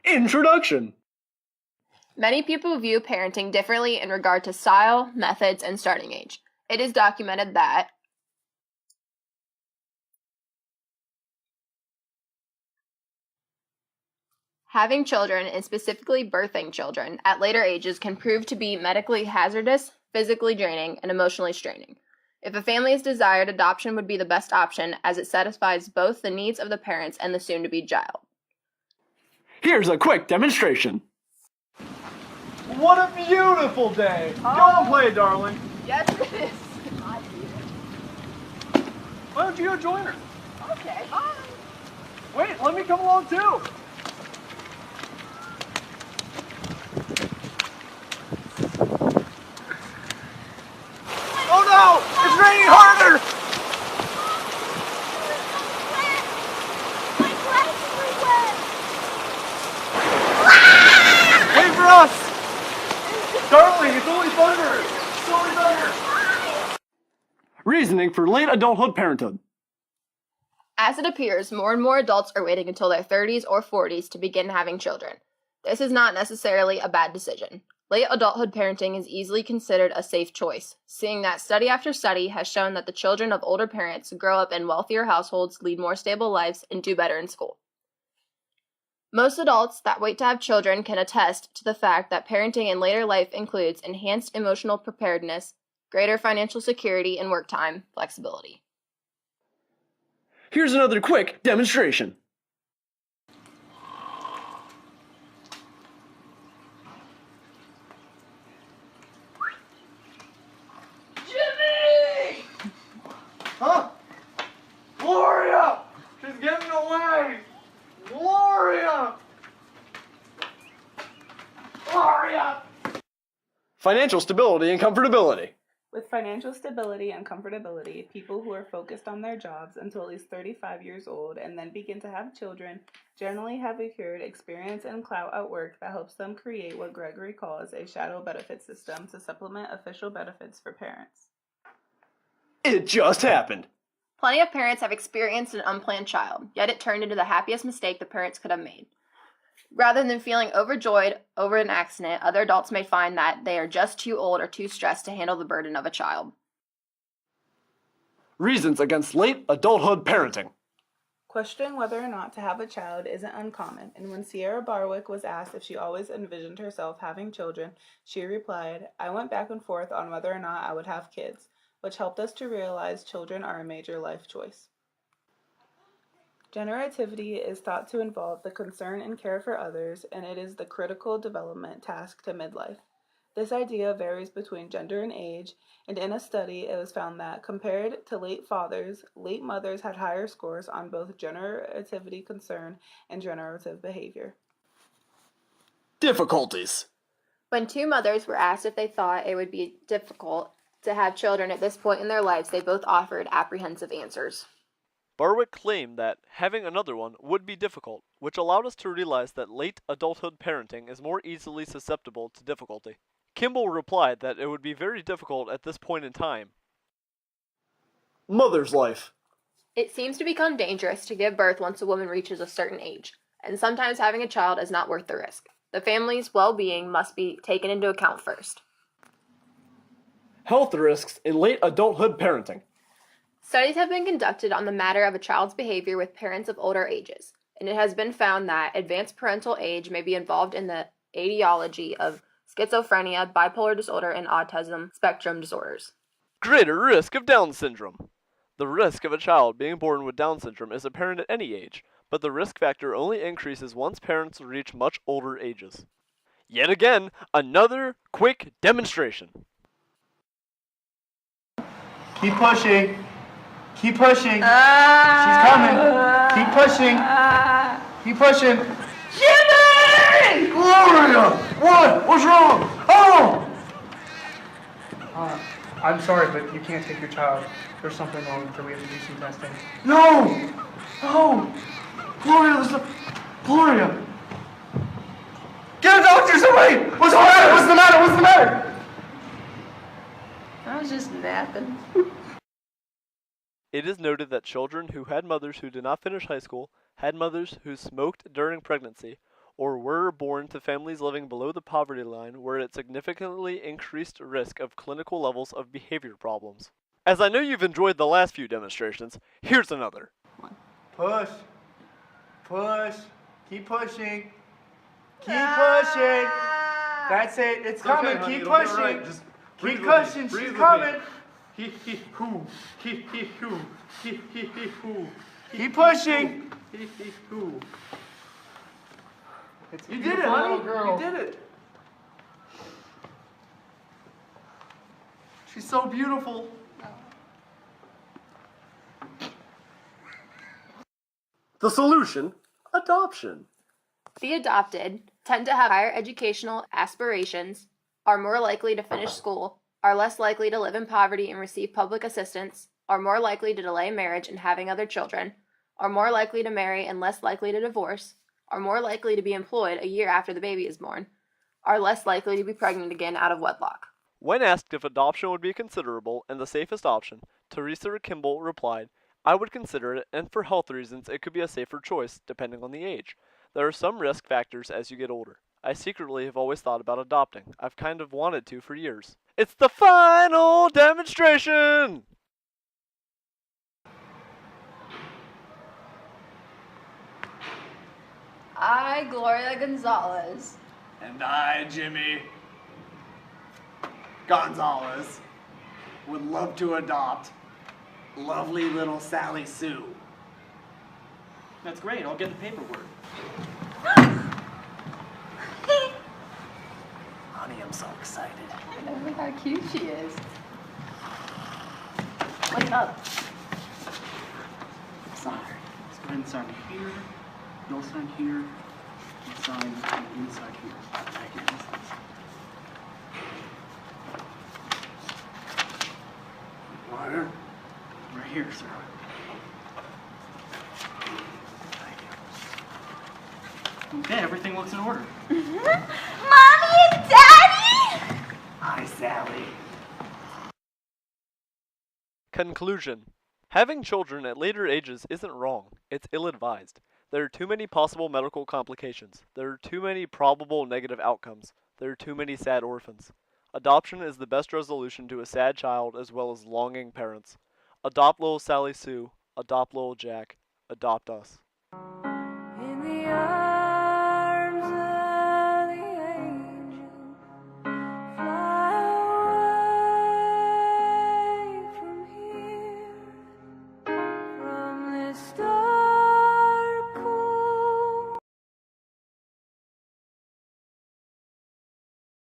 Introduction. Many people view parenting differently in regard to style, methods, and starting age. It is documented that having children, and specifically birthing children, at later ages can prove to be medically hazardous, physically draining, and emotionally straining. If a family is desired, adoption would be the best option as it satisfies both the needs of the parents and the soon-to-be child. Here's a quick demonstration. What a beautiful day! Go and play, darling. Yes, it is. Why don't you go join her? Okay. Wait, let me come along too. Oh no! It's raining harder! Wait for us! Darling, it's only thunder! It's only thunder! Reasoning for late adulthood parenthood. As it appears, more and more adults are waiting until their 30s or 40s to begin having children. This is not necessarily a bad decision. Late adulthood parenting is easily considered a safe choice, seeing that study after study has shown that the children of older parents grow up in wealthier households, lead more stable lives, and do better in school. Most adults that wait to have children can attest to the fact that parenting in later life includes enhanced emotional preparedness, greater financial security, and work time flexibility. Here's another quick demonstration. Jimmy! Huh? Gloria! She's getting away! Gloria! Gloria! Financial stability and comfortability. With financial stability and comfortability, people who are focused on their jobs until at least 35 years old and then begin to have children generally have accrued experience and clout at work that helps them create what Gregory calls a shadow benefit system to supplement official benefits for parents. It just happened. Plenty of parents have experienced an unplanned child, yet it turned into the happiest mistake the parents could have made. Rather than feeling overjoyed over an accident, other adults may find that they are just too old or too stressed to handle the burden of a child. Reasons against late adulthood parenting. Questioning whether or not to have a child isn't uncommon, and when Sierra Barwick was asked if she always envisioned herself having children, she replied, "I went back and forth on whether or not I would have kids, which helped us to realize children are a major life choice." Generativity is thought to involve the concern and care for others, and it is the critical development task to midlife. This idea varies between gender and age, and in a study it was found that, compared to late fathers, late mothers had higher scores on both generativity concern and generative behavior. Difficulties. When two mothers were asked if they thought it would be difficult to have children at this point in their lives, they both offered apprehensive answers. Barwick claimed that having another one would be difficult, which allowed us to realize that late adulthood parenting is more easily susceptible to difficulty. Kimball replied that it would be very difficult at this point in time. Mother's life. It seems to become dangerous to give birth once a woman reaches a certain age, and sometimes having a child is not worth the risk. The family's well-being must be taken into account first. Health risks in late adulthood parenting. Studies have been conducted on the matter of a child's behavior with parents of older ages, and it has been found that advanced parental age may be involved in the etiology of schizophrenia, bipolar disorder, and autism spectrum disorders. Greater risk of Down syndrome. The risk of a child being born with Down syndrome is apparent at any age, but the risk factor only increases once parents reach much older ages. Yet again, another quick demonstration. Keep pushing. Keep pushing. She's coming. Keep pushing. Keep pushing. Jimmy! Gloria! What? What's wrong? Oh! I'm sorry, but you can't take your child. There's something wrong with her. We have to do some testing. No! No! Gloria, Gloria! Get a doctor, somebody! What's the matter? What's the matter? What's the matter? I was just napping. It is noted that children who had mothers who did not finish high school, had mothers who smoked during pregnancy, or were born to families living below the poverty line were at significantly increased risk of clinical levels of behavior problems. As I know you've enjoyed the last few demonstrations, here's another. Push. Push. Keep pushing. Keep pushing. That's it. It's coming. Okay, honey, Keep it'll be pushing. all right. Just breathe Keep with me. pushing. Breathe She's with coming. me. Hee hee hoo. Hee hee hoo. Hee hee hee hoo. Keep pushing. Hee hee hoo. It's You did it, beautiful, honey. little girl. You did it. She's so beautiful. The solution: adoption. The adopted tend to have higher educational aspirations, are more likely to finish school, are less likely to live in poverty and receive public assistance, are more likely to delay marriage and having other children, are more likely to marry and less likely to divorce, are more likely to be employed a year after the baby is born, are less likely to be pregnant again out of wedlock. When asked if adoption would be considerable and the safest option, Teresa Kimball replied, "I would consider it, and for health reasons it could be a safer choice, depending on the age. There are some risk factors as you get older. I secretly have always thought about adopting. I've kind of wanted to for years." It's the final demonstration! I, Gloria Gonzalez, And I, Jimmy Gonzalez, would love to adopt lovely little Sally Sue. That's great. I'll get the paperwork. Honey, I'm so excited. look how cute she is. Wake up. Sign. Let's go ahead and sign here. You'll sign here. And sign on the inside here. Right here. Water? Right here, sir. Okay, everything looks in order. Mommy and Daddy! Hi, Sally. Conclusion. Having children at later ages isn't wrong, it's ill-advised. There are too many possible medical complications. There are too many probable negative outcomes. There are too many sad orphans. Adoption is the best resolution to a sad child as well as longing parents. Adopt little Sally Sue. Adopt little Jack. Adopt us. In the